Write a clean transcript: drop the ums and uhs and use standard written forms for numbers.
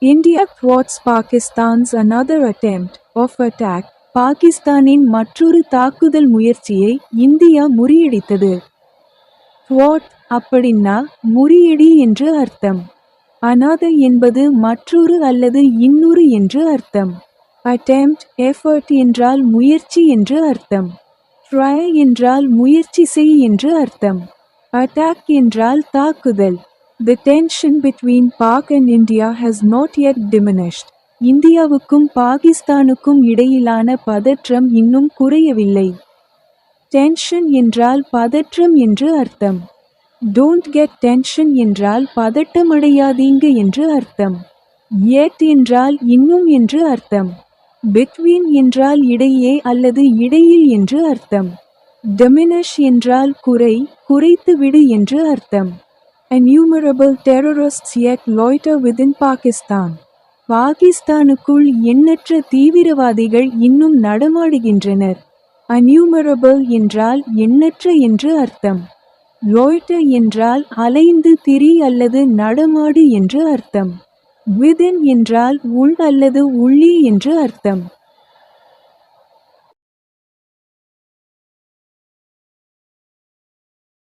India thwarts Pakistan's another attempt of attack. பாகிஸ்தானின் மற்றொரு தாக்குதல் முயற்சியை இந்தியா முறியடித்தது. thwart அப்படின்னா முறியடி என்று அர்த்தம். another என்பது மற்றொரு அல்லது இன்னொரு என்று அர்த்தம். attempt effort என்றால் முயற்சி என்று அர்த்தம். try என்றால் முயற்சி செய் என்று அர்த்தம். attack என்றால் தாக்குதல். The tension between Pak and India has not yet diminished. இந்தியாவுக்கும் பாகிஸ்தானுக்கும் இடையிலான பதற்றம் இன்னும் குறையவில்லை. டென்ஷன் என்றால் பதற்றம் என்று அர்த்தம். டோன்ட் கெட் டென்ஷன் என்றால் பதட்டமடையாதீங்க என்று அர்த்தம். yet என்றால் இன்னும் என்று அர்த்தம். between என்றால் இடையே அல்லது இடையில் என்று அர்த்தம். diminish என்றால் குறைத்து விடு என்று அர்த்தம். Innumerable terrorists yet loiter within Pakistan. பாகிஸ்தானுக்குள் எண்ணற்ற தீவிரவாதிகள் இன்னும் நடமாடுகின்றனர். Innumerable என்றால் எண்ணற்ற என்று அர்த்தம். loiter என்றால் அலைந்து திரி அல்லது நடமாடு என்று அர்த்தம். within என்றால் உள் அல்லது உள்ளே என்று அர்த்தம்.